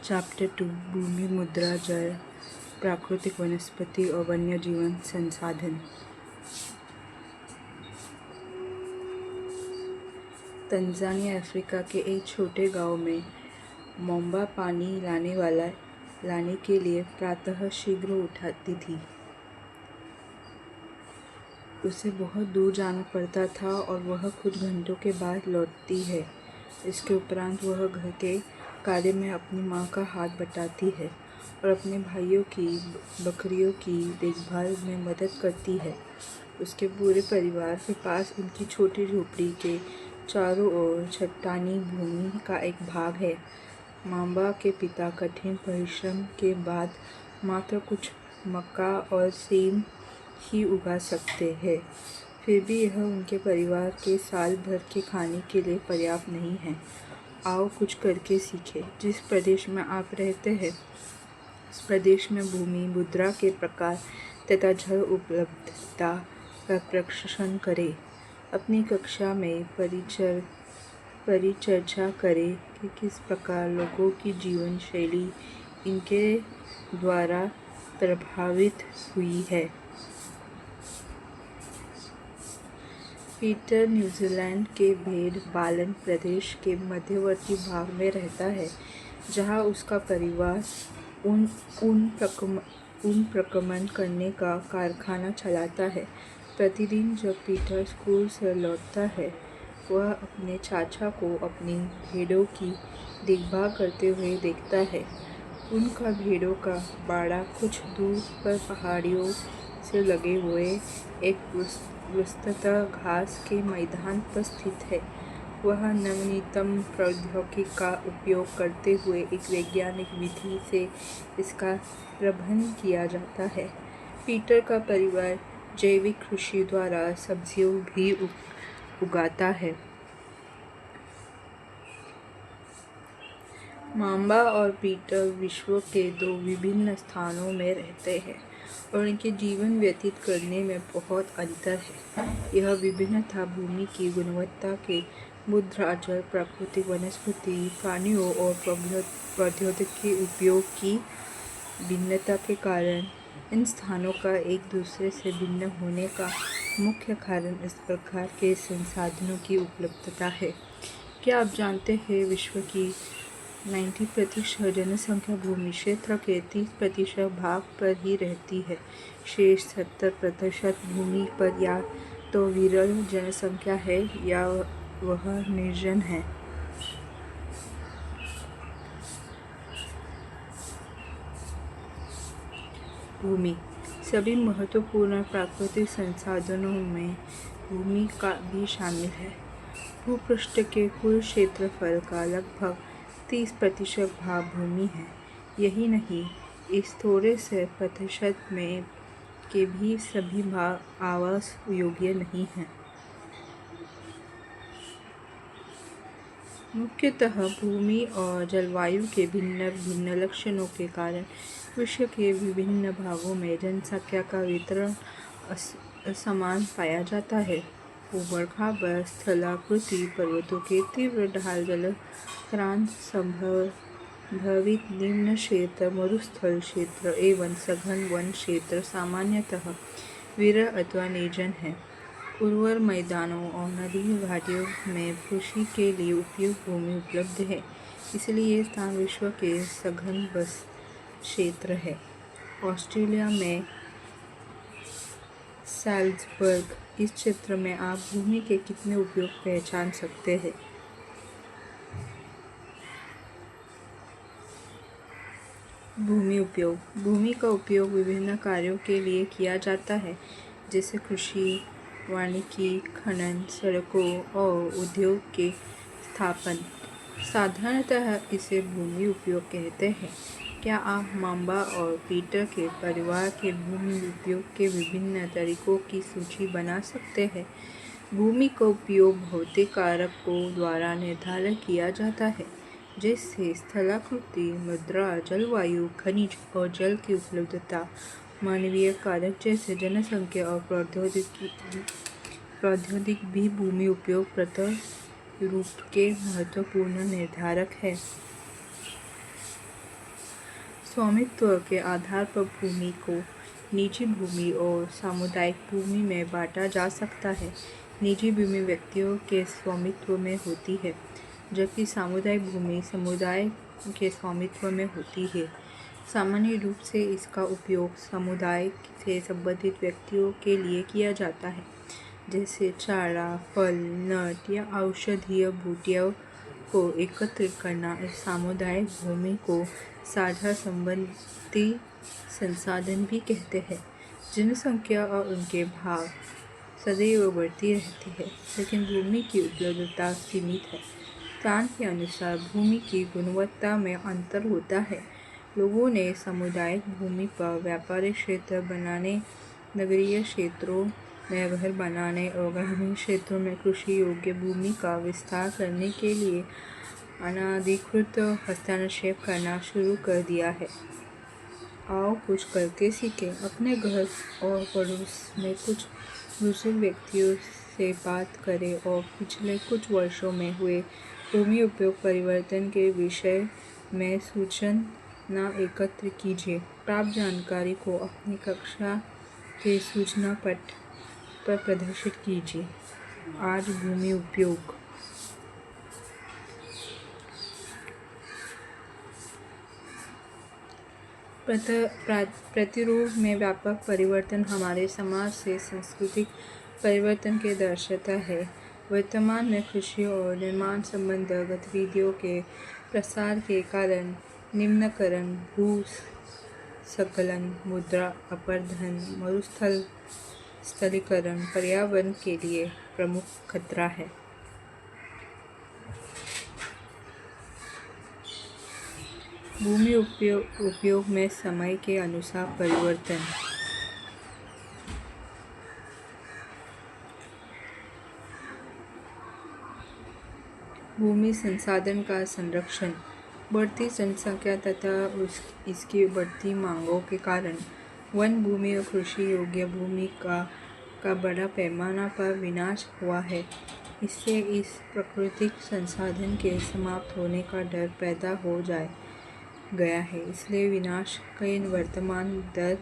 Chapter 2 भूमि मुद्रा जल प्राकृतिक वनस्पति और वन्य जीवन संसाधन। तंजानिया अफ्रीका के एक छोटे गांव में मोम्बा पानी लाने के लिए प्रातः शीघ्र उठाती थी। उसे बहुत दूर जाना पड़ता था और वह कुछ घंटों के बाद लौटती है। इसके उपरांत वह घर के कार्य में अपनी माँ का हाथ बटाती है और अपने भाइयों की बकरियों की देखभाल में मदद करती है। उसके पूरे परिवार के पास उनकी छोटी झोपड़ी के चारों ओर चट्टानी भूमि का एक भाग है। मोम्बा के पिता कठिन परिश्रम के बाद मात्र कुछ मक्का और सेम ही उगा सकते हैं। फिर भी यह उनके परिवार के साल भर के खाने के लिए पर्याप्त नहीं है। आओ कुछ करके सीखें। जिस प्रदेश में आप रहते हैं उस प्रदेश में भूमि मुद्रा के प्रकार तथा जल उपलब्धता का प्रशिक्षण करें। अपनी कक्षा में परिचर्चा करें कि किस प्रकार लोगों की जीवन शैली इनके द्वारा प्रभावित हुई है। पीटर न्यूजीलैंड के भेड़ पालन प्रदेश के मध्यवर्ती भाग में रहता है, जहां उसका परिवार ऊन प्रक्रमण करने का कारखाना चलाता है। प्रतिदिन जब पीटर स्कूल से लौटता है, वह अपने चाचा को अपनी भेड़ों की देखभाल करते हुए देखता है। उनका भेड़ों का बाड़ा कुछ दूर पर पहाड़ियों से लगे हुए एक विस्तृत घास के मैदान पर स्थित है। वह नवीनतम प्रौद्योगिकी का उपयोग करते हुए एक वैज्ञानिक विधि से इसका प्रबंधन किया जाता है। पीटर का परिवार जैविक कृषि द्वारा सब्जियां भी उगाता है। मोम्बा और पीटर विश्व के दो विभिन्न स्थानों में रहते हैं और उनके जीवन व्यतीत करने में बहुत अंतर है। यह विभिन्नता भूमि की गुणवत्ता के मुद्रा जल प्राकृतिक वनस्पति प्राणियों और प्रौद्योगिकी उपयोग की भिन्नता के कारण इन स्थानों का एक दूसरे से भिन्न होने का मुख्य कारण इस प्रकार के संसाधनों की उपलब्धता है। क्या आप जानते हैं विश्व की 90% जनसंख्या भूमि क्षेत्र के 30% भाग पर ही रहती है। शेष 70% भूमि पर या तो विरल जनसंख्या है या वह निर्जन है। भूमि सभी महत्वपूर्ण प्राकृतिक संसाधनों में भूमि का भी शामिल है। भूपृष्ठ के कुल क्षेत्रफल का लगभग 30% भाग भूमि है। यही नहीं, इस थोड़े से प्रतिशत में के भी सभी भाग आवास योग्य नहीं हैं। मुख्यतः भूमि और जलवायु के भिन्न भिन्न लक्षणों के कारण विश्व के विभिन्न भागों में जनसंख्या का वितरण असमान पाया जाता है। ऊबड़-खाबड़ स्थलाकृति पर्वतों के तीव्र ढाल जलक्रांत संभवित निम्न क्षेत्र मरुस्थल क्षेत्र एवं सघन वन क्षेत्र सामान्यतः विरल अथवा निर्जन है। उर्वर मैदानों और नदी घाटियों में कृषि के लिए उपयुक्त भूमि उपलब्ध है, इसलिए ये स्थान विश्व के सघन बस क्षेत्र है। ऑस्ट्रेलिया में सैल्ज़बर्ग इस क्षेत्र में आप भूमि के कितने उपयोग पहचान सकते हैं। भूमि उपयोग भूमि का उपयोग विभिन्न कार्यों के लिए किया जाता है, जैसे कृषि, वानिकी, खनन, सड़कों और उद्योग के स्थापन। साधारणतः इसे भूमि उपयोग कहते हैं। क्या आप मोम्बा और पीटर के परिवार के भूमि उपयोग के विभिन्न तरीकों की सूची बना सकते हैं। भूमि का उपयोग भौतिक कारकों द्वारा निर्धारित किया जाता है, जैसे स्थलाकृति, मुद्रा, जलवायु, खनिज और जल की उपलब्धता। मानवीय कारक जैसे जनसंख्या और प्रौद्योगिकी भी भूमि उपयोग प्रत्यारूप के महत्वपूर्ण निर्धारक है। स्वामित्व के आधार पर भूमि को निजी भूमि और सामुदायिक भूमि में बांटा जा सकता है। निजी भूमि व्यक्तियों के स्वामित्व में होती है, जबकि सामुदायिक भूमि समुदाय के स्वामित्व में होती है। सामान्य रूप से इसका उपयोग समुदाय से संबंधित व्यक्तियों के लिए किया जाता है, जैसे चारा, फल, नट या औषधीय बूटियों को एकत्रित करना। इस सामुदायिक भूमि को साझा संपत्ति संसाधन भी कहते हैं। जनसंख्या और उनके भाग सदैव बढ़ती रहती है, लेकिन भूमि की उपलब्धता सीमित है। स्थान के अनुसार भूमि की गुणवत्ता में अंतर होता है। लोगों ने सामुदायिक भूमि पर व्यापारिक क्षेत्र बनाने, नगरीय क्षेत्रों में घर बनाने और ग्रामीण क्षेत्रों में कृषि योग्य भूमि का विस्तार करने के लिए अनाधिकृत हस्तक्षेप करना शुरू कर दिया है। आओ कुछ करके सीखें। अपने घर और पड़ोस में कुछ बुजुर्ग व्यक्तियों से बात करें और पिछले कुछ वर्षों में हुए भूमि उपयोग परिवर्तन के विषय में सूचना एकत्र कीजिए। प्राप्त जानकारी को अपनी कक्षा के सूचना पट पर प्रदर्शित कीजिए। आज भूमि उपयोग प्रतिरूप में व्यापक परिवर्तन हमारे समाज से सांस्कृतिक परिवर्तन के दर्शाता है। वर्तमान में कृषि और निर्माण संबंधी गतिविधियों के प्रसार के कारण निम्नीकरण, भूस्खलन, मुद्रा अपरदन, स्थलीकरण पर्यावरण के लिए प्रमुख खतरा है। भूमि उपयोग में समय के अनुसार परिवर्तन। भूमि संसाधन का संरक्षण। बढ़ती जनसंख्या तथा इसकी बढ़ती मांगों के कारण वन भूमि और कृषि योग्य भूमि का बड़ा पैमाना पर विनाश हुआ है। इससे इस प्राकृतिक संसाधन के समाप्त होने का डर पैदा हो गया है। इसलिए विनाश के वर्तमान दर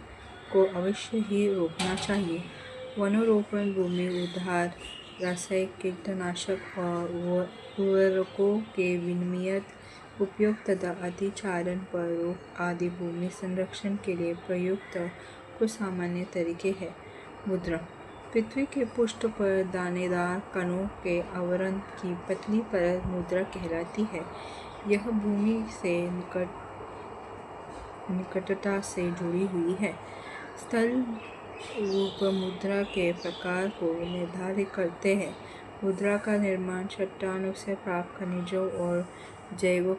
को अवश्य ही रोकना चाहिए। वनरोपण, भूमि उद्धार, रासायनिक कीटनाशक और उर्वरकों के विनियमित उपयोग तथा अतिचारण पर रोक आदि भूमि संरक्षण के लिए प्रयुक्त कुछ सामान्य तरीके हैं। मुद्रा। पृथ्वी के पृष्ठ पर दानेदार कणों के आवरण की पतली परत मुद्रा कहलाती है। यह भूमि से निकटता से जुड़ी हुई है। स्थल रूप मुद्रा के प्रकार को निर्धारित करते हैं। मुद्रा का निर्माण चट्टानों से प्राप्त खनिजों और जैव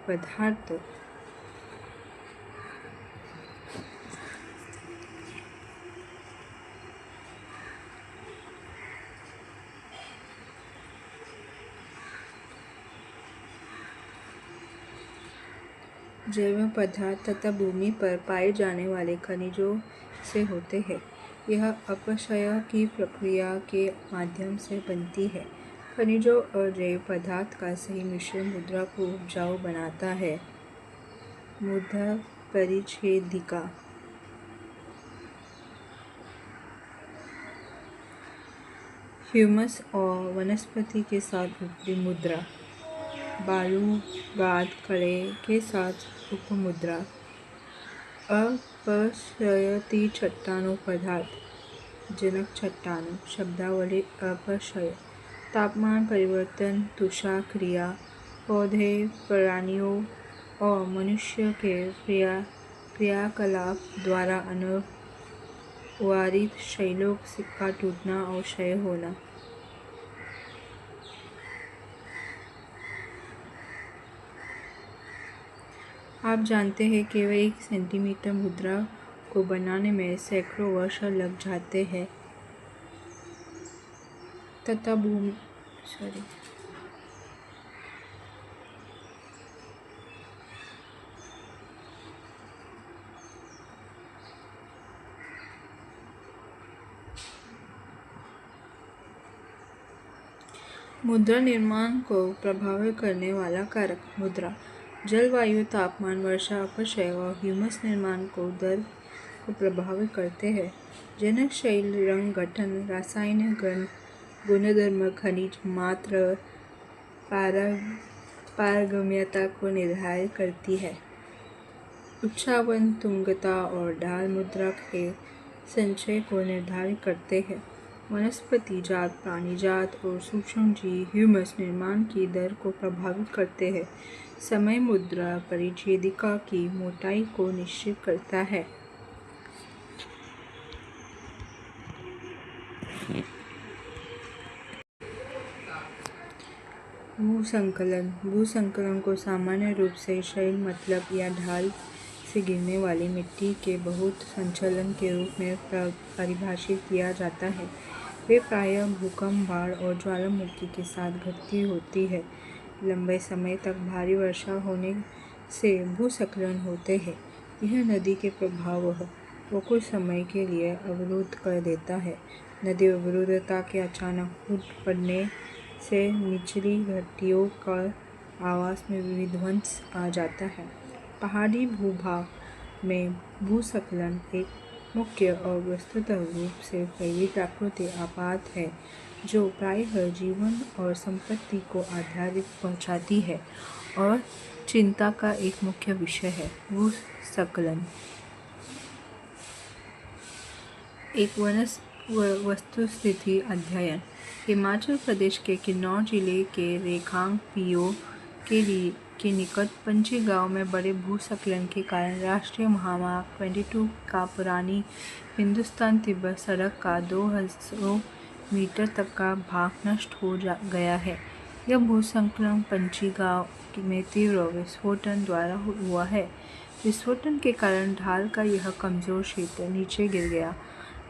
पदार्थ तथा भूमि पर पाए जाने वाले खनिजों से होते हैं। यह अपक्षय की प्रक्रिया के माध्यम से बनती है। खनिजों और जैव पदार्थ का सही मिश्रण मुद्रा को उपजाऊ बनाता है। मुद्रा परिच्छेदिका। ह्यूमस और वनस्पति के साथ ऊपरी मुद्रा। बालू, गाद, कड़े के साथ उपमुद्रा। अपक्षयती चट्टानों पदार्थ जनक चट्टानों। शब्दावली। अपक्षय तापमान परिवर्तन, तुषार क्रिया, पौधे, प्राणियों और मनुष्य के क्रियाकलाप द्वारा अनिवार्जित शैलों का टूटना और क्षय होना। आप जानते हैं केवल 1 सेंटीमीटर मुद्रा को बनाने में सैकड़ों वर्ष लग जाते हैं तथा मुद्रा निर्माण को प्रभावित करने वाला कारक। मुद्रा जलवायु, तापमान, वर्षा, अपक्षय और ह्यूमस निर्माण को दर को प्रभावित करते हैं। जनक शैल, रंग, गठन, रासायनिक गुणधर्म, खनिज मात्रा, पारगम्यता को निर्धारित करती है। उच्चावन, तुंगता और ढाल मुद्रा के संचय को निर्धारित करते हैं। वनस्पति जात, प्राणी जात और सूक्ष्मजीव ह्यूमस निर्माण की दर को प्रभावित करते हैं। समय मुद्रा परिच्छेदिका की मोटाई को निश्चित करता है। भूसंकलन। भूसंकलन को सामान्य रूप से शैल मतलब या ढाल से गिरने वाली मिट्टी के बहुत संचलन के रूप में परिभाषित किया जाता है। वे प्रायः भूकंप, बाढ़ और ज्वालामुखी के साथ घटती होती है। लंबे समय तक भारी वर्षा होने से भूस्खलन होते हैं। यह नदी के प्रवाह को कुछ समय के लिए अवरुद्ध कर देता है। नदी अवरुद्धता के अचानक फूट पड़ने से निचली घाटियों का आवास में विध्वंस आ जाता है। पहाड़ी भूभाग में भूस्खलन एक मुख्य और वस्तुतः रूप से फैली प्राकृतिक आपात है जो प्रायः जीवन और संपत्ति को आधारित पहुंचाती है और चिंता का एक मुख्य विषय है। भूस्खलन एक वस्तुस्थिति अध्ययन। हिमाचल प्रदेश के किन्नौर जिले के रेखांग पीओ के निकट पंची गांव में बड़े भूस्खलन के कारण राष्ट्रीय महामार्ग 22 का पुरानी हिंदुस्तान तिब्बत सड़क का 200 मीटर तक का भाग नष्ट हो गया है। यह भूस्खलन पंची गांव में तीव्र विस्फोटन द्वारा हुआ है। विस्फोटन के कारण ढाल का यह कमजोर क्षेत्र नीचे गिर गया,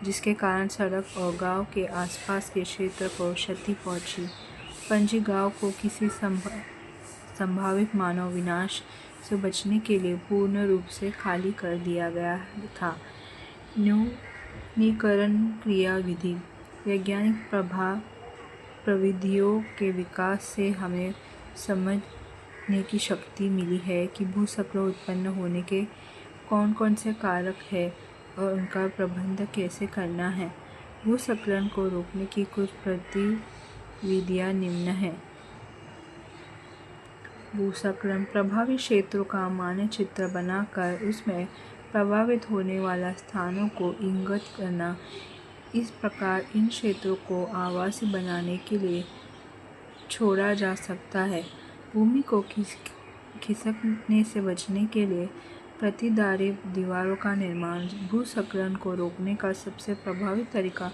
जिसके कारण सड़क और गांव के आसपास के क्षेत्र को क्षति पहुंची। पंजी गांव को किसी संभावित मानव विनाश से बचने के लिए पूर्ण रूप से खाली कर दिया गया था। न्यूनीकरण क्रिया विधि। वैज्ञानिक प्रविधियों के विकास से हमें समझने की शक्ति मिली है कि भूस्खलन उत्पन्न होने के कौन-कौन से कारक हैं और उनका प्रबंधन कैसे करना है। भूस्खलन को रोकने की कुछ गतिविधियाँ निम्न हैं। भूस्खलन प्रभावित क्षेत्रों का मानचित्र बनाकर उसमें प्रभावित होने वाला स्थानों को इंगित करना। इस प्रकार इन क्षेत्रों को आवासीय बनाने के लिए छोड़ा जा सकता है। भूमि को खिसकने से बचने के लिए प्रतिधारी दीवारों का निर्माण। भूस्खलन को रोकने का सबसे प्रभावी तरीका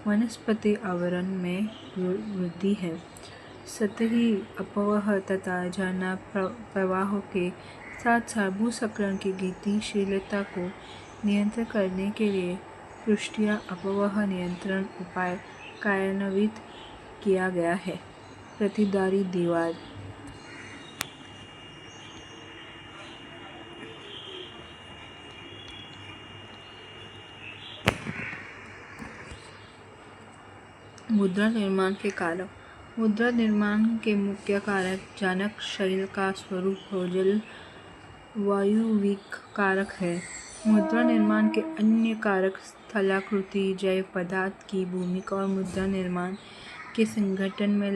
वनस्पति आवरण में वृद्धि है। सतही अपवह तथा झरना प्रवाह के साथ साथ भूस्खलन की गतिशीलता को नियंत्रित करने के लिए पृष्ठीय अपवह नियंत्रण उपाय कार्यान्वित किया गया है। प्रतिधारी दीवार। मुद्रा निर्माण के कारक। मुद्रा निर्माण के मुख्य कारक जनक शैल का स्वरूप और जलवायुविक कारक है। मुद्रा निर्माण के अन्य कारक स्थलाकृति, जैव पदार्थ की भूमिका और मुद्रा निर्माण के संगठन में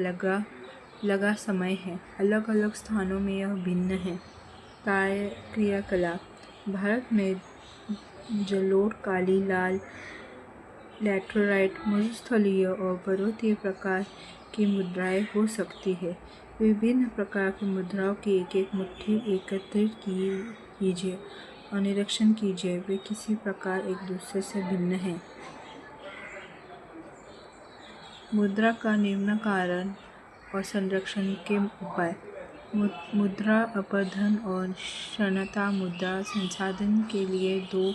लगा समय है। अलग अलग स्थानों में यह भिन्न है। क्रियाकलाप। भारत में जलोढ़, काली, लाल, लैटेराइट, मरुस्थलीय और पर्वतीय प्रकार की मुद्राएं हो सकती है। विभिन्न प्रकार की मुद्राओं की एक मुट्ठी एकत्रित कीजिए और निरीक्षण कीजिए वे किसी प्रकार एक दूसरे से भिन्न हैं। मुद्रा का निम्नीकरण और संरक्षण के उपाय। मुद्रा अपरदन और क्षीणता। मुद्रा संसाधन के लिए दो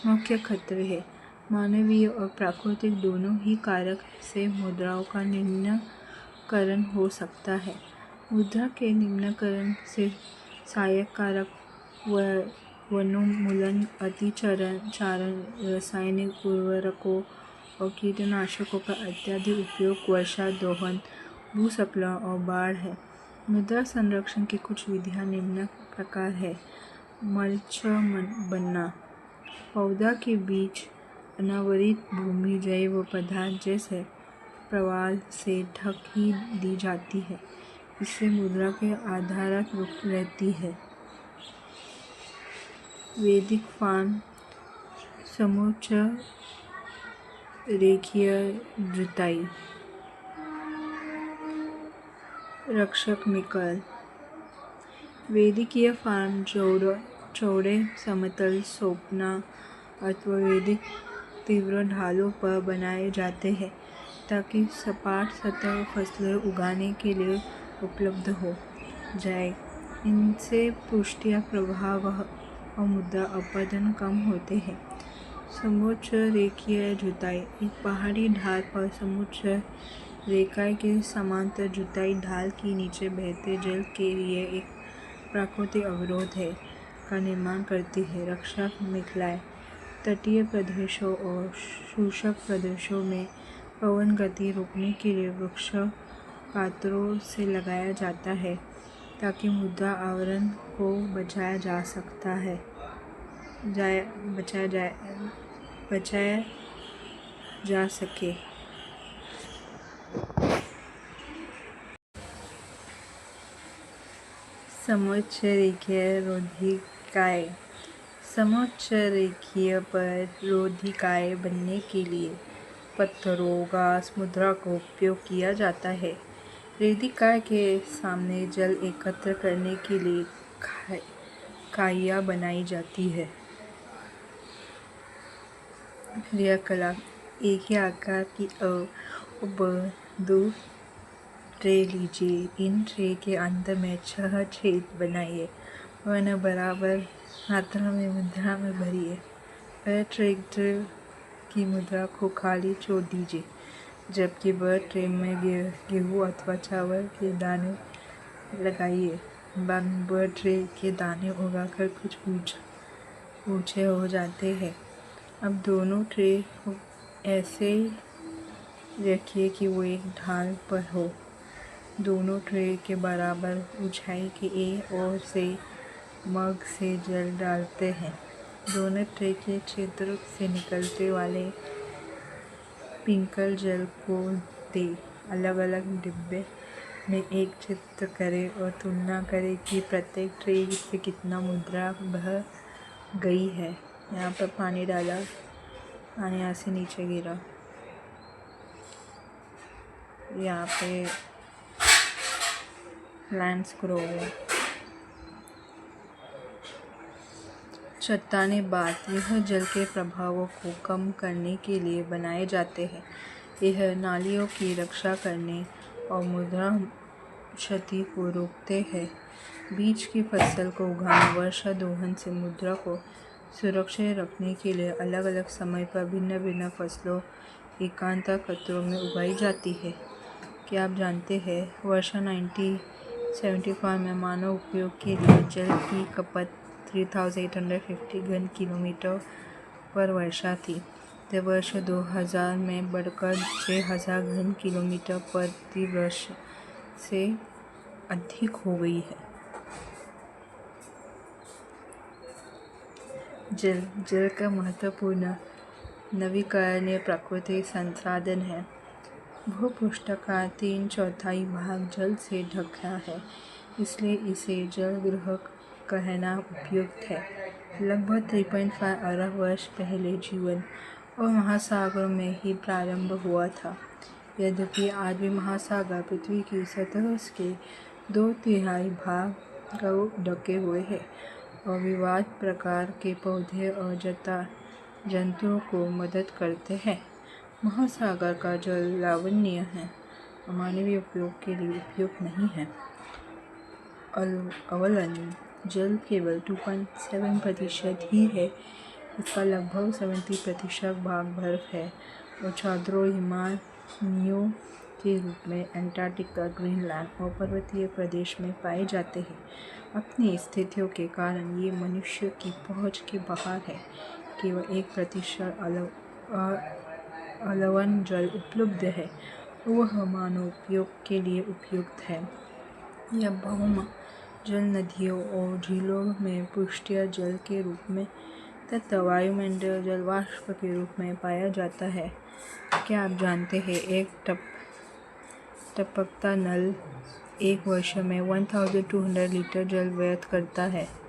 मुख्य खतरे हैं। मानवीय और प्राकृतिक दोनों ही कारक से मुद्राओं का निम्नीकरण हो सकता है। मुद्रा के निम्नीकरण से सहायक कारक वनोन्मूलन, अतिचारण, रासायनिक उर्वरकों और कीटनाशकों का अत्यधिक उपयोग, वर्षा, दोहन, भूस्खलन और बाढ़ है। मुद्रा संरक्षण की कुछ विधियाँ निम्न प्रकार है। मल्च बनना, पौधा के बीच अनावरित भूमि जैव पदार्थ जैसे प्रवाल से ढक ही दी जाती है। इससे मुद्रा के आधारक रहती है। वैदिक फार्म, समोच्च रेखीय जुताई, रक्षक मिकल। वैदिकीय फार्म चौड़े समतल सोपना अथवा वैदिक तीव्र ढालों पर बनाए जाते हैं ताकि सपाट सतह फसलें उगाने के लिए उपलब्ध हो जाए। इनसे पृष्ठीय प्रभाव और मुद्रा अपरदन कम होते हैं। समोच्च रेखीय जुताई, एक पहाड़ी ढाल पर समोच्च रेखा के समांतर जुताई ढाल के नीचे बहते जल के लिए एक प्राकृतिक अवरोध का निर्माण करती है। रक्षक मिकलाय, तटीय प्रदेशों और शुष्क प्रदेशों में पवन गति रोकने के लिए वृक्ष पात्रों से लगाया जाता है ताकि मुद्रा आवरण को बचाया जा सके। समोच्च रेखीय रोधिकाएँ, समोच्च रेखीय पर रोधिकाएँ बनने के लिए पत्थरों घास मुद्रा का उपयोग किया जाता है। रेधिका के सामने जल एकत्र करने के लिए खाइयाँ बनाई जाती है। क्रियाकलाप, एक ही आकार की दो ट्रे लीजिए। इन ट्रे के अंत में 6 छेद बनाइए और उन्हें बराबर मात्रा में मुद्रा में भरिए। हर ट्रे की मुद्रा को खाली छोड़ दीजिए, जबकि बर ट्रे में गेहूँ अथवा चावल के दाने लगाइए। बाद में बर ट्रे के दाने उगाकर कुछ ऊंचे हो जाते हैं। अब दोनों ट्रे को ऐसे रखिए कि वो एक ढाल पर हो। दोनों ट्रे के बराबर ऊंचाई के एक ओर से मग से जल डालते हैं। दोनों ट्रे के छिद्र से निकलने वाले पिंकल जल को दें। अलग अलग डिब्बे में एक चित्र करें और तुलना करें कि प्रत्येक ट्रे से कितना मुद्रा बह गई है। यहाँ पर पानी डाला, पानी यहाँ से नीचे गिरा। यहाँ पे लैंड स्क्रो है। चट्टानें बात, यह जल के प्रभावों को कम करने के लिए बनाए जाते हैं। यह नालियों की रक्षा करने और मुद्रा क्षति को रोकते हैं। बीज की फसल को उगाना, वर्षा दोहन से मुद्रा को सुरक्षित रखने के लिए अलग अलग समय पर भिन्न भिन्न फसलों एकांतर कतरों में उगाई जाती है। क्या आप जानते हैं वर्षा 1975 में मानव उपयोग के लिए जल की खपत 3850 घन किलोमीटर पर वर्षा थी, जब वर्ष 2000 में बढ़कर 6000 घन किलोमीटर प्रति वर्ष से अधिक हो गई है। जल का महत्वपूर्ण नवीकरणीय प्राकृतिक संसाधन है। भूपृष्ठ का 3/4 भाग जल से ढका है, इसलिए इसे जलगृह कहना उपयुक्त है। लगभग 3.5 अरब वर्ष पहले जीवन और महासागरों में ही प्रारंभ हुआ था। यद्यपि आज भी महासागर पृथ्वी की सतह के 2/3 भाग को ढके हुए हैं और विविध प्रकार के पौधे और जंतुओं को मदद करते हैं। महासागर का जल लवणीय है और मानवीय उपयोग के लिए उपयुक्त नहीं है। अवलंब जल केवल 2.7% ही है। इसका लगभग 70% भाग बर्फ है और चादरों हिमालयों के रूप में अंटार्कटिका, ग्रीनलैंड और पर्वतीय प्रदेश में पाए जाते हैं। अपनी स्थितियों के कारण ये मनुष्य की पहुंच के बाहर है। केवल 1% अलवण जल उपलब्ध है और वह मानव उपयोग के लिए उपयुक्त है। यह बहुम जल नदियों और झीलों में पृष्ठीय जल के रूप में तथा वायुमंडलीय जलवाष्प के रूप में पाया जाता है। क्या आप जानते हैं एक टपकता नल एक वर्ष में 1200 लीटर जल व्यर्थ करता है।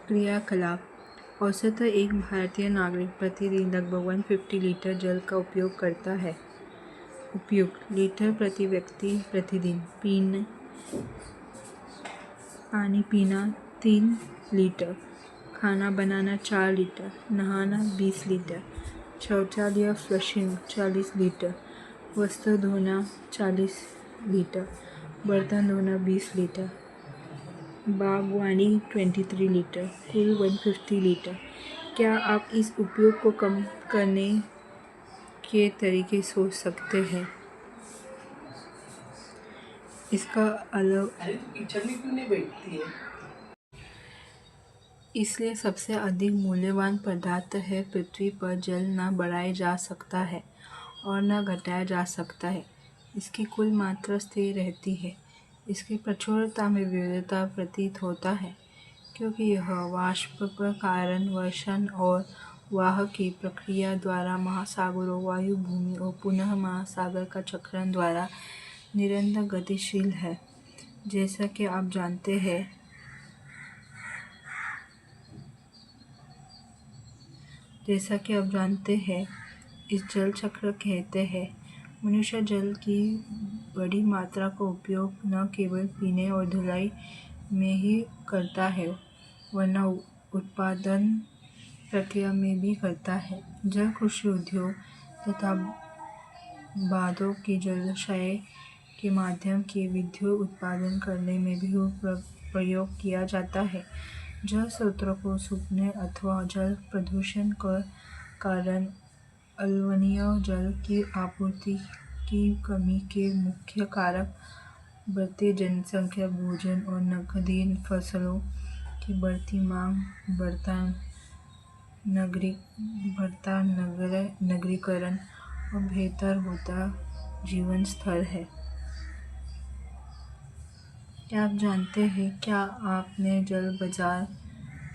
क्रियाकलाप औसतन एक भारतीय नागरिक प्रतिदिन लगभग 150 लीटर जल का उपयोग करता है। उपयुक्त लीटर प्रति व्यक्ति प्रतिदिन पानी पीना 3 लीटर, खाना बनाना 4 लीटर, नहाना 20 लीटर, शौचालय फ्लशिंग 40 लीटर, वस्त्र धोना 40 लीटर, बर्तन धोना 20 लीटर, बागवानी 23 लीटर, कुल 150 लीटर। क्या आप इस उपयोग को कम करने के तरीके सोच सकते हैं? इसका इसलिए सबसे अधिक मूल्यवान पदार्थ है पृथ्वी पर जल न बढ़ाया जा सकता है और न घटाया जा सकता है। इसकी कुल मात्रा स्थिर रहती है। इसकी प्रचुरता में विविधता प्रतीत होता है क्योंकि यह वाष्प पर कारण वर्षण और वाहक की प्रक्रिया द्वारा महासागरों, वायु, भूमि और पुनः महासागर का चक्रण द्वारा निरंतर गतिशील है। जैसा कि आप जानते हैं इस जल चक्र कहते हैं। मनुष्य जल की बड़ी मात्रा का उपयोग न केवल पीने और धुलाई में ही करता है वरना उत्पादन प्रक्रिया में भी करता है। जल कृषि उद्योग तथा बांधों की जलाशय के माध्यम से विद्युत उत्पादन करने में भी प्रयोग किया जाता है। जल स्रोतों को सूखने अथवा जल प्रदूषण के कारण अम्लीय जल की आपूर्ति की कमी के मुख्य कारक बढ़ती जनसंख्या, भोजन और नकदी फसलों की बढ़ती मांग, बढ़ता नगरीकरण और बेहतर होता जीवन स्तर है। क्या आप जानते हैं क्या आपने जल बाजार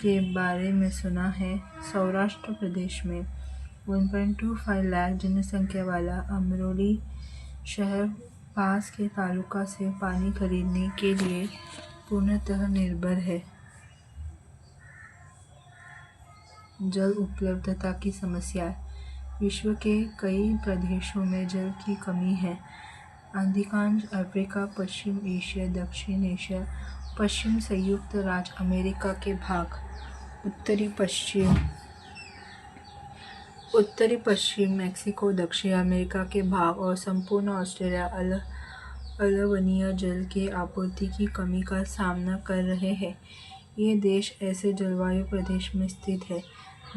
के बारे में सुना है? सौराष्ट्र प्रदेश में 1.25 लाख जनसंख्या वाला अमरोली शहर पास के तालुका से पानी खरीदने के लिए पूर्णतः निर्भर है। जल उपलब्धता की समस्या। विश्व के कई प्रदेशों में जल की कमी है। अधिकांश अफ्रीका, पश्चिम एशिया, दक्षिण एशिया, पश्चिम संयुक्त राज्य अमेरिका के भाग, उत्तरी पश्चिम मैक्सिको, दक्षिण अमेरिका के भाग और संपूर्ण ऑस्ट्रेलिया अल्बर्निया जल की आपूर्ति की कमी का सामना कर रहे हैं। ये देश ऐसे जलवायु प्रदेश में स्थित है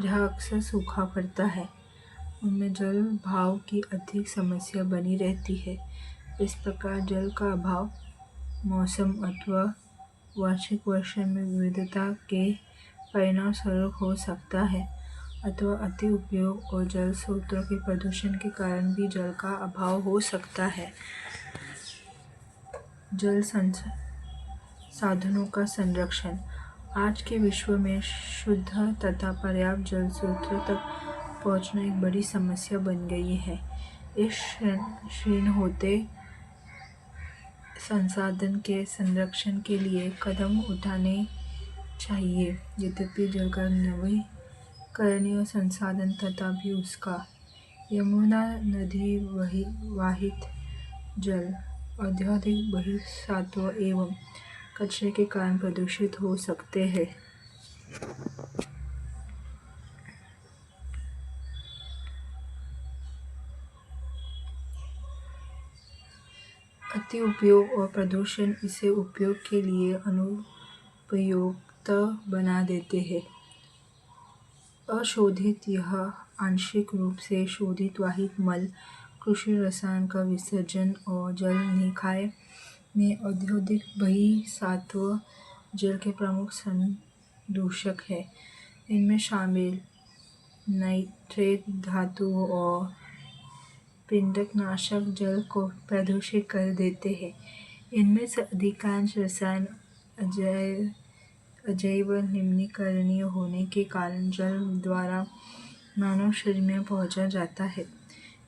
जहाँ अक्सर सूखा पड़ता है। उनमें जल अभाव की अधिक समस्या बनी रहती है। इस प्रकार जल का अभाव मौसम अथवा वार्षिक वर्षा में विविधता के परिणामस्वरूप हो सकता है अथवा अति उपयोग और जल स्रोतों के प्रदूषण के कारण भी जल का अभाव हो सकता है। जल संसाधनों का संरक्षण। आज के विश्व में शुद्ध तथा पर्याप्त जल स्रोतों तक पहुंचना एक बड़ी समस्या बन गई है। इस क्षीण होते संसाधन के संरक्षण के लिए कदम उठाने चाहिए। यद्यपि जल का नवीकरणीय संसाधन तथा भी उसका यमुना नदी वाहित जल अत्यधिक बहुसत्व एवं कचरे के कारण प्रदूषित हो सकते हैं। अति उपयोग और प्रदूषण इसे उपयोग के लिए अनुपयुक्त बना देते हैं। अशोधित या आंशिक रूप से शोधित वाहित मल, कृषि रसायन का विसर्जन और जल निकाय में औद्योगिक बहिर्वातु जल के प्रमुख संदूषक है। इनमें शामिल नाइट्रेट धातुओं और पिंडकनाशक जल को प्रदूषित कर देते हैं। इनमें से अधिकांश रसायन अजैव निम्नीकरणीय होने के कारण जल द्वारा मानव शरीर में पहुंचा जाता है।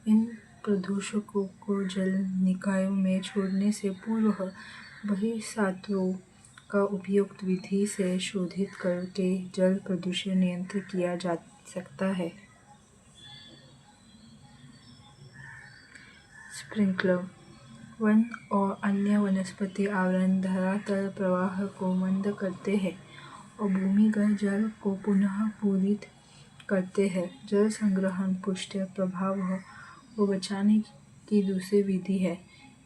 इन प्रदूषकों को जल निकायों में छोड़ने से पूर्व बहिर्स्रोतों का उपयुक्त विधि से शोधित करके जल प्रदूषण नियंत्रित किया जा सकता है। स्प्रिंकलर वन और अन्य वनस्पति आवरण धरातल प्रवाह को मंद करते हैं और भूमिगत जल को पुनः पूरित करते हैं। जल संग्रहण पुष्ट प्रभाव को बचाने की दूसरी विधि है।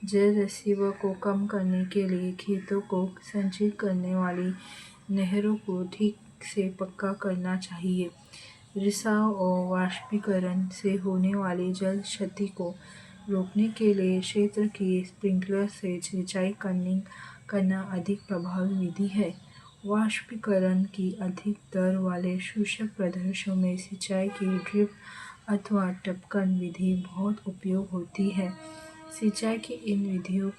जल रिसाव को कम करने के लिए खेतों को संचित करने वाली नहरों को ठीक से पक्का करना चाहिए। रिसाव और वाष्पीकरण से होने वाली जल क्षति को रोकने के लिए क्षेत्र की स्प्रिंकलर से सिंचाई करना अधिक प्रभावी विधि है। वाष्पीकरण की अधिक दर वाले शुष्क प्रदेशों में सिंचाई की ड्रिप अथवा टपकन विधि बहुत उपयोग होती है। सिंचाई की इन विधियों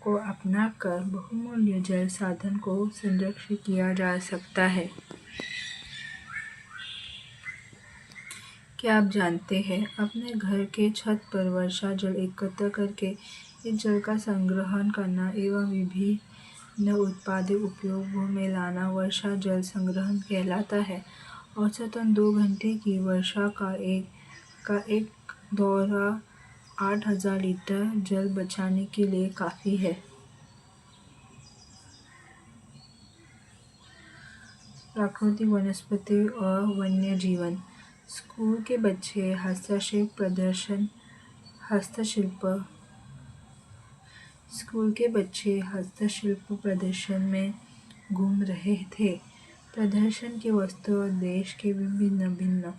को अपनाकर बहुमूल्य जल साधन को संरक्षित किया जा सकता है। क्या आप जानते हैं, अपने घर के छत पर वर्षा जल एकत्र करके इस जल का संग्रहण करना एवं विभिन्न उत्पादित उपयोगों में लाना वर्षा जल संग्रहण कहलाता है। औसतन 2 घंटे की वर्षा का एक दौरा 8000 लीटर जल बचाने के लिए काफ़ी है। प्राकृतिक वनस्पति और वन्य जीवन। स्कूल के बच्चे हस्तशिल्प प्रदर्शन में घूम रहे थे। प्रदर्शन की वस्तुएं देश के विभिन्न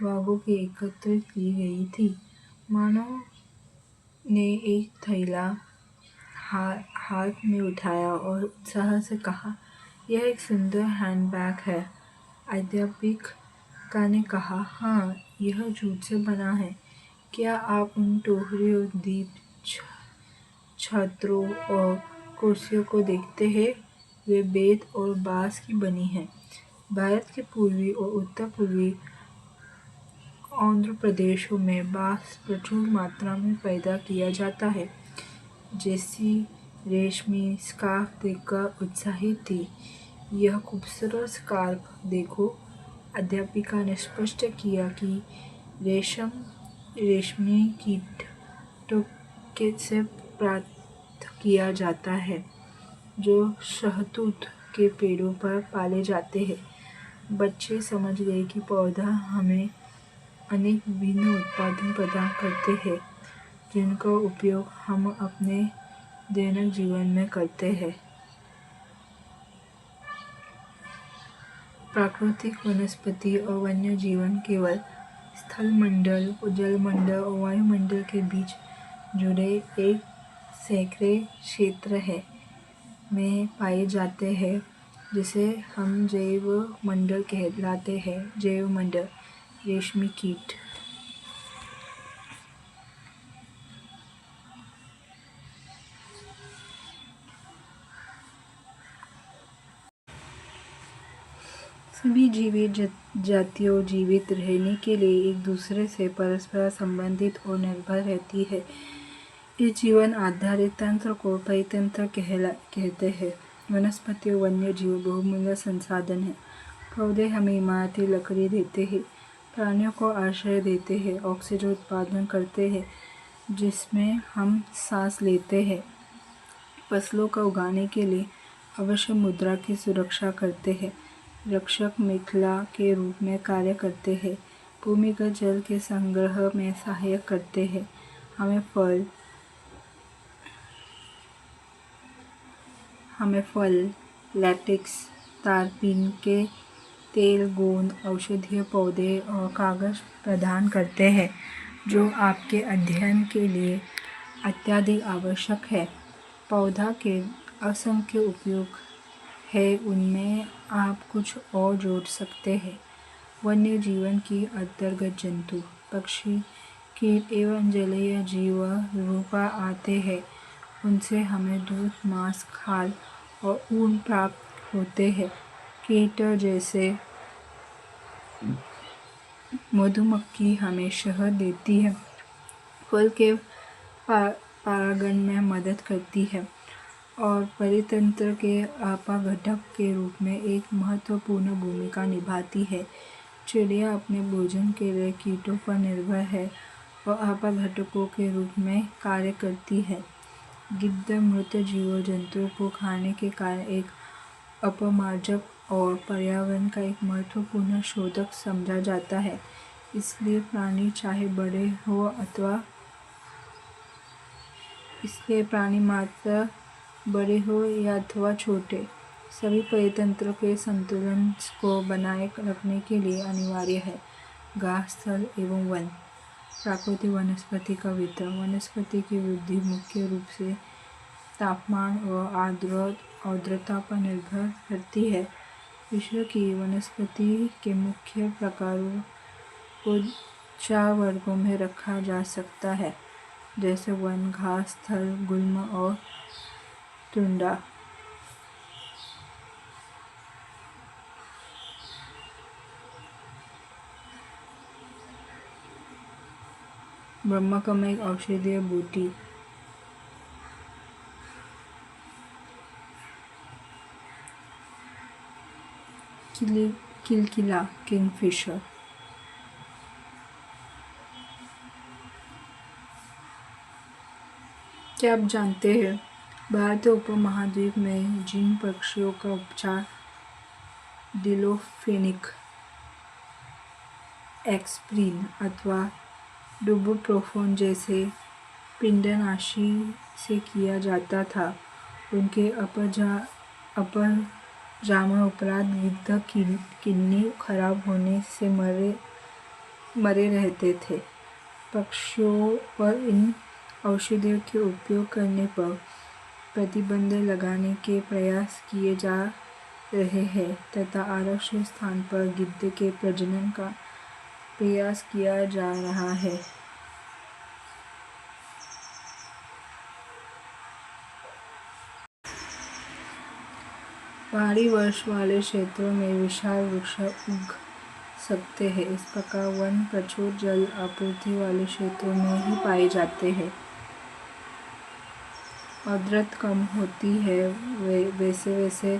भागों की एकत्रित की गई थी। मानव ने एक थैला हाथ में उठाया और उत्साह से कहा, यह एक सुंदर हैंडबैग है। अध्यापिका ने कहा, हाँ, यह जूट से बना है। क्या आप उन टोकरियों, दीप छत्रों और कुर्सियों को देखते हैं? वे बेत और बांस की बनी हैं। भारत के पूर्वी और उत्तर पूर्वी आंध्र प्रदेशों में बांस प्रचुर मात्रा में पैदा किया जाता है। जैसी रेशमी स्कार्फ देखकर उत्साहित थी। यह खूबसूरत स्कार्फ देखो, अध्यापिका ने स्पष्ट किया कि रेशमी कीटों से प्राप्त किया जाता है, जो शहतूत के पेड़ों पर पाले जाते हैं। बच्चे समझ गए कि पौधा हमें अनेक विभिन्न उत्पाद प्रदान करते हैं, जिनका उपयोग हम अपने दैनिक जीवन में करते हैं। प्राकृतिक वनस्पति और वन्य जीवन केवल स्थलमंडल, जलमंडल और वायुमंडल के बीच जुड़े एक सैकड़े क्षेत्र में पाए जाते हैं, जिसे हम जैव मंडल कहलाते हैं। जैव मंडल। रेशमी कीट। सभी जीवित जातियों जीवित रहने के लिए एक दूसरे से परस्पर संबंधित और निर्भर रहती है। इस जीवन आधारित तंत्र को परितंत्र कहते हैं। वनस्पति और वन्य जीव बहुमूल्य संसाधन हैं। पौधे हमें इमारती लकड़ी देते हैं, प्राणियों को आश्रय देते हैं, ऑक्सीजन उत्पादन करते हैं जिसमें हम सांस लेते हैं, फसलों को उगाने के लिए आवश्यक मुद्रा की सुरक्षा करते हैं, रक्षक मेखला के रूप में कार्य करते हैं, भूमिगत जल के संग्रह में सहायक करते हैं, हमें फल, लैटेक्स, तारपीन के तेल, गोंद, औषधीय पौधे और कागज प्रदान करते हैं, जो आपके अध्ययन के लिए अत्यधिक आवश्यक है। पौधा के असंख्य उपयोग है उनमें आप कुछ और जोड़ सकते हैं। वन्य जीवन की अंतर्गत जंतु, पक्षी, कीट एवं जलीय जीव रूपा आते हैं। उनसे हमें दूध, मांस, खाल और ऊन प्राप्त होते हैं। कीट जैसे मधुमक्खी हमें शहद देती है, फल के परागण में मदद करती है और परितंत्र के अपाघटक के रूप में एक महत्वपूर्ण भूमिका निभाती है। चिड़िया अपने भोजन के लिए कीटों पर निर्भर है और अपाघटकों के रूप में कार्य करती है। गिद्ध मृत जीव जंतुओं को खाने के कारण एक अपमार्जक और पर्यावरण का एक महत्वपूर्ण शोधक समझा जाता है। इसलिए प्राणी मात्र बड़े हो या अथवा छोटे, सभी परितंत्रों के संतुलन को बनाए रखने के लिए अनिवार्य है। घास, थल एवं वन। प्राकृतिक वनस्पति का वितरण। वनस्पति की वृद्धि मुख्य रूप से तापमान और आर्द्रता पर निर्भर करती है। विश्व की वनस्पति के मुख्य प्रकारों को 4 वर्गों में रखा जा सकता है, जैसे वन, घास, थल, गुल्म और तुंड्रा। ब्रह्मकमल एक औषधीय बूटी। किलकिला, किंगफिशर। क्या आप जानते हैं भारतीय उपमहाद्वीप में जिन पक्षियों का उपचार डिक्लोफेनेक, एस्पिरिन अथवा इबुप्रोफेन जैसे पिंडनाशी से किया जाता था, उनके अपरजामा उपरांत गिद्ध किडनी खराब होने से मरे रहते थे। पक्षियों पर इन औषधियों के उपयोग करने पर प्रतिबंध लगाने के प्रयास किए जा रहे हैं तथा आरक्षित स्थान पर गिद्ध के प्रजनन का प्रयास किया जा रहा है। पहाड़ी वर्ष वाले क्षेत्रों में विशाल वृक्ष उग सकते हैं। इस प्रकार वन प्रचुर जल आपूर्ति वाले क्षेत्रों में ही पाए जाते हैं। आर्द्रता कम होती है वैसे वैसे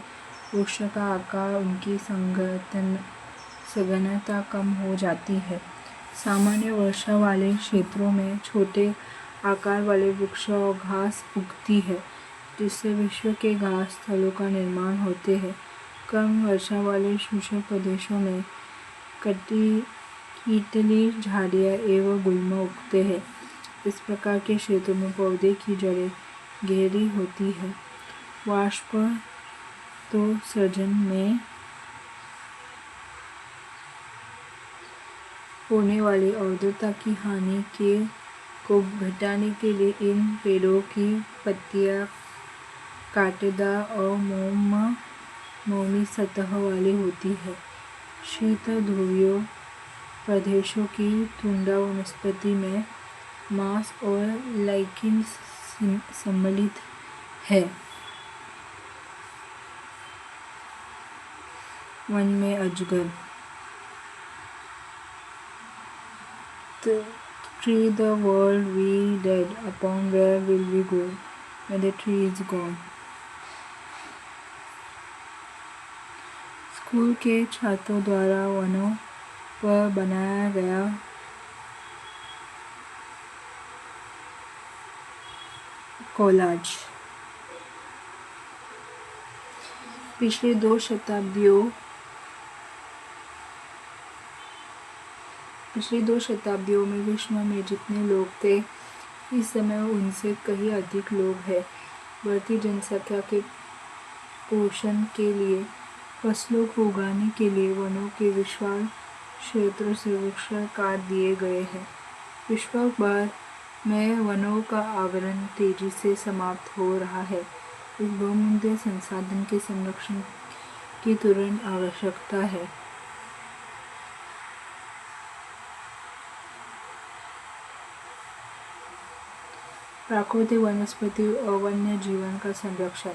वृक्ष का आकार, उनकी सघनता कम हो जाती है। सामान्य वर्षा वाले क्षेत्रों में छोटे आकार वाले वृक्ष और घास उगती है, जिससे विश्व के घास स्थलों का निर्माण होते हैं। कम वर्षा वाले शुष्क प्रदेशों में कीटली झाड़ियाँ एवं गुल्म उगते हैं। इस प्रकार के क्षेत्रों में पौधे की जड़ें गहरी होती है। वाष्पोत्सर्जन में होने वाली आर्द्रता की हानि को घटाने के लिए इन पेड़ों की पत्तियां कांटेदार और मोमी सतह वाली होती है। शीत ध्रुवीय प्रदेशों की तुंड्रा वनस्पति में मांस और लाइकेन सम्मिलित है। वन में अजगर। The tree the world we dead upon, where will we go when the tree is gone? School के छात्रों द्वारा वनों पर बनाया गया कोलाज। पिछले 2 शताब्दियों में विश्व में जितने लोग थे, इस समय उनसे कहीं अधिक लोग हैं। बढ़ती जनसंख्या के पोषण के लिए, फसलों को उगाने के लिए वनों के विशाल क्षेत्रों से वृक्ष काट दिए गए हैं। विश्व भर में वनों का आवरण तेजी से समाप्त हो रहा है। इस बहुमूल्य संसाधन के संरक्षण की तुरंत आवश्यकता है। प्राकृतिक वनस्पति और वन्य जीवन का संरक्षण।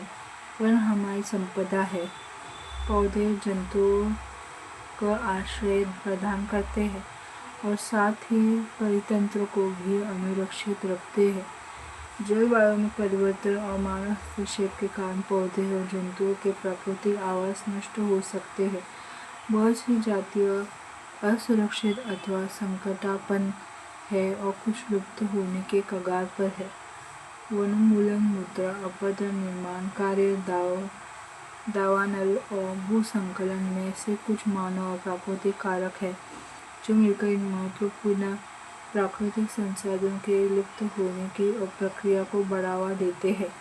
वन हमारी संपदा है। पौधे जंतुओं को आश्रय प्रदान करते हैं और साथ ही परितंत्र को भी अनुरक्षित रखते हैं। जलवायु में परिवर्तन और मानव हस्तक्षेप के कारण पौधे और जंतुओं के प्राकृतिक आवास नष्ट हो सकते हैं। बहुत सी जातियाँ असुरक्षित अथवा संकटापन्न है और कुछ लुप्त होने के कगार पर है। वनोन्मूलन, मुद्रा अपरदन, निर्माण कार्य, दावानल और भूसंकलन में से कुछ मानव और प्राकृतिक कारक है जो मिलकर इन महत्वपूर्ण प्राकृतिक संसाधनों के लुप्त होने की प्रक्रिया को बढ़ावा देते हैं।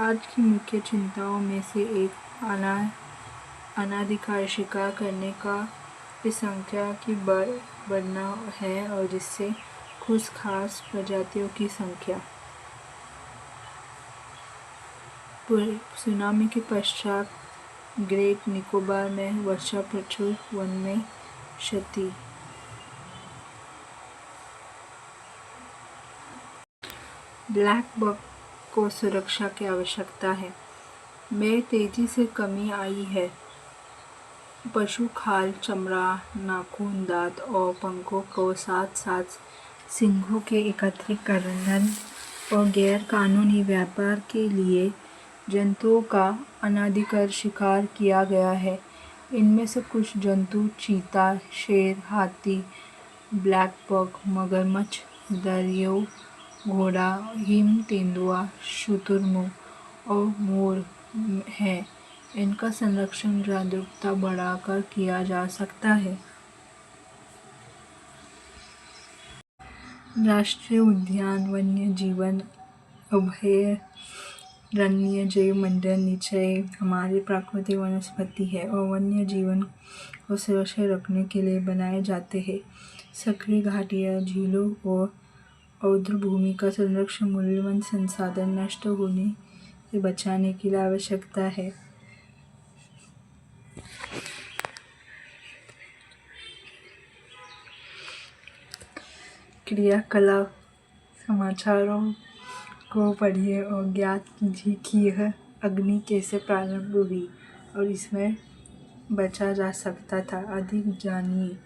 आज की मुख्य चिंताओं में से एक अनाधिकार शिकार करने की संख्या की बढ़ना है और जिससे कुछ खास प्रजातियों की संख्या। सुनामी के पश्चात ग्रेट निकोबार में वर्षा प्रचुर वन में क्षति। ब्लैक बक को सुरक्षा की आवश्यकता है। में तेजी से कमी आई है। पशु खाल, चमड़ा, नाखून, दांत और पंखों को साथ साथ सींगों के एकत्रीकरण और गैर कानूनी व्यापार के लिए जंतुओं का अनाधिकार शिकार किया गया है। इनमें से कुछ जंतु चीता, शेर, हाथी, ब्लैक बक, मगरमच्छ, दरियो घोड़ा, हिम तेंदुआ, शुतुरमुर्ग और मोर हैं। इनका संरक्षण जागरूकता बढ़ाकर किया जा सकता है। राष्ट्रीय उद्यान वन्य जीवन अभयारण्य जैव मंडल निश्चय हमारी प्राकृतिक वनस्पति है और वन्य जीवन को सुरक्षित रखने के लिए बनाए जाते हैं। सक्रिय घाटियाँ, झीलों और आर्द्र भूमि का संरक्षण मूल्यवान संसाधन नष्ट होने से बचाने के लिए आवश्यकता है। क्रियाकलाप समाचारों को पढ़िए और ज्ञात कीजिए कि यह अग्नि कैसे प्रारंभ हुई और इसमें बचा जा सकता था। अधिक जानिए।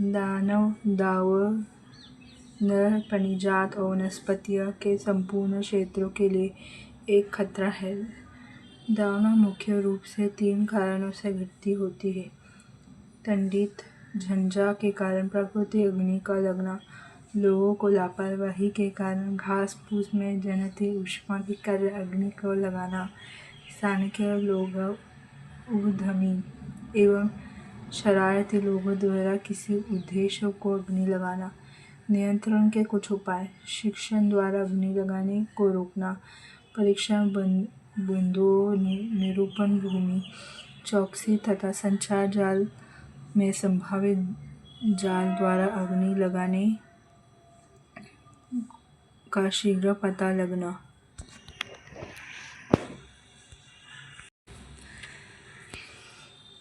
दानव प्राणिजात और वनस्पतियों के संपूर्ण क्षेत्रों के लिए एक खतरा है। दानव मुख्य रूप से 3 कारणों से घटती होती है। ठंडित झंझा के कारण प्राकृतिक अग्नि का लगना, लोगों को लापरवाही के कारण घास फूस में जनित ऊष्मा के कारण अग्नि को लगाना, स्थानीय लोग उद्यमी एवं शरारती लोगों द्वारा किसी उद्देश्य को अग्नि लगाना। नियंत्रण के कुछ उपाय। शिक्षण द्वारा अग्नि लगाने को रोकना, परीक्षण बिंदुओं, निरूपण भूमि, चौकसी तथा संचार जाल में संभावित जाल द्वारा अग्नि लगाने का शीघ्र पता लगना।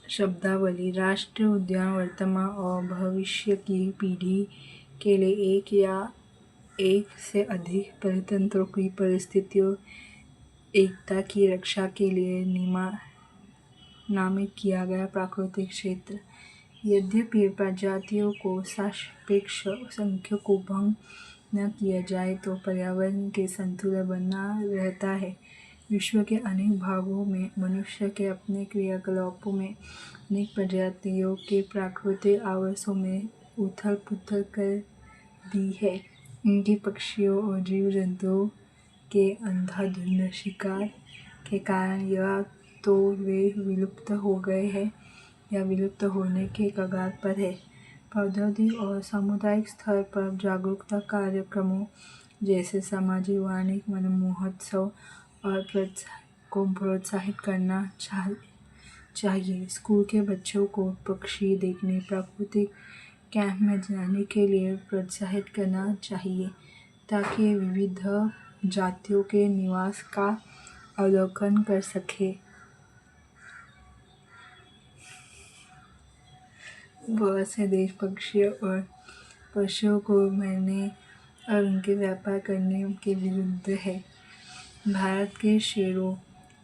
शब्दावली। राष्ट्रीय उद्यान वर्तमान और भविष्य की पीढ़ी के लिए एक या एक से अधिक परितंत्रों की परिस्थितियों एकता की रक्षा के लिए नामित किया गया प्राकृतिक क्षेत्र। यद्यपि प्रजातियों को सापेक्ष संख्या को भंग न किया जाए तो पर्यावरण के संतुलन बना रहता है। विश्व के अनेक भागों में मनुष्य के अपने क्रियाकलापों में अनेक प्रजातियों के प्राकृतिक आवासों में उथल पुथल कर दी है। इनकी पक्षियों और जीव जंतुओं के अंधाधुंध शिकार के कारण या तो वे विलुप्त हो गए हैं या विलुप्त होने के कगार पर है। औद्योगिक और सामुदायिक स्तर पर जागरूकता कार्यक्रमों जैसे सामाजिक वानिक वन महोत्सव और को प्रोत्साहित करना चाहिए। स्कूल के बच्चों को पक्षी देखने प्राकृतिक कैंप में जाने के लिए प्रोत्साहित करना चाहिए ताकि विविध जातियों के निवास का अवलोकन कर सके। बहुत से देश पक्षियों और पशुओं को मारने और उनके व्यापार करने के विरुद्ध है। भारत के शेरों,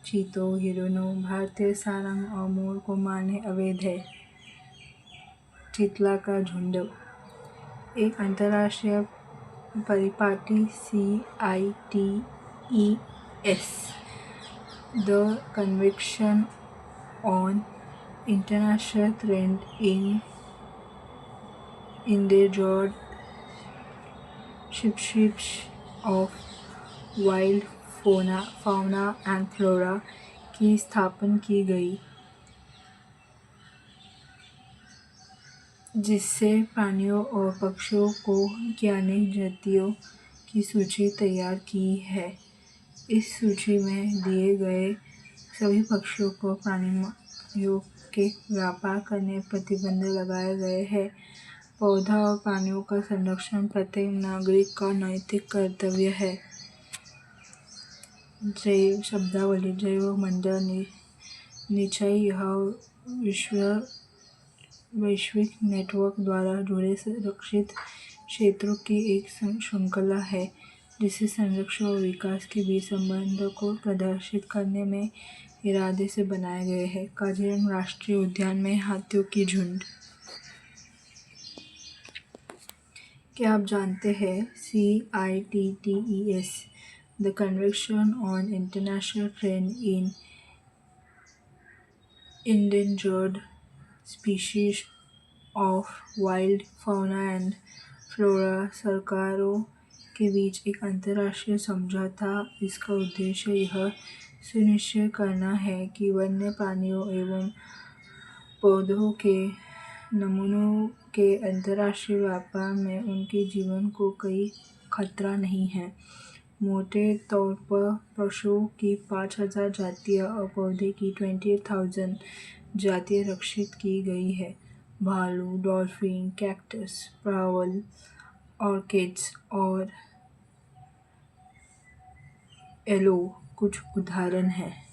चीतों, हिरणों, भारतीय सारंग और मोर को मारने अवैध है। चितला का झुंड एक अंतर्राष्ट्रीय परिपाटी CITES, the convention on international trade in endangered species of wild fauna and flora की स्थापना की गई, जिससे प्राणियों और पक्षियों की अनेक जातियों की सूची तैयार की है। इस सूची में दिए गए सभी पक्षियों को प्राणियों के व्यापार करने प्रतिबंध लगाए गए हैं। पौधा और प्राणियों का संरक्षण प्रत्येक नागरिक का नैतिक कर्तव्य है। जैव शब्दावली जैवमंडल निश्चय यह वैश्विक नेटवर्क द्वारा जुड़े संरक्षित क्षेत्रों की एक श्रृंखला है, जिसे संरक्षण और विकास के बीच संबंध को प्रदर्शित करने में इरादे से बनाए गए हैं। काजीरंगा राष्ट्रीय उद्यान में हाथियों की झुंड। क्या आप जानते हैं CITES, the convention on international trade in endangered species of wild fauna and flora सरकारों के बीच एक अंतर्राष्ट्रीय समझौता। इसका उद्देश्य यह सुनिश्चित करना है कि वन्य प्राणियों एवं पौधों के नमूनों के अंतर्राष्ट्रीय व्यापार में उनके जीवन को कोई खतरा नहीं है। मोटे तौर पर पशुओं की 5000 जातियाँ और पौधे की 28,000 जातियाँ रक्षित की गई है। भालू, डॉल्फिन, कैक्टस, प्रावल, ऑर्किड्स और एलो कुछ उदाहरण हैं।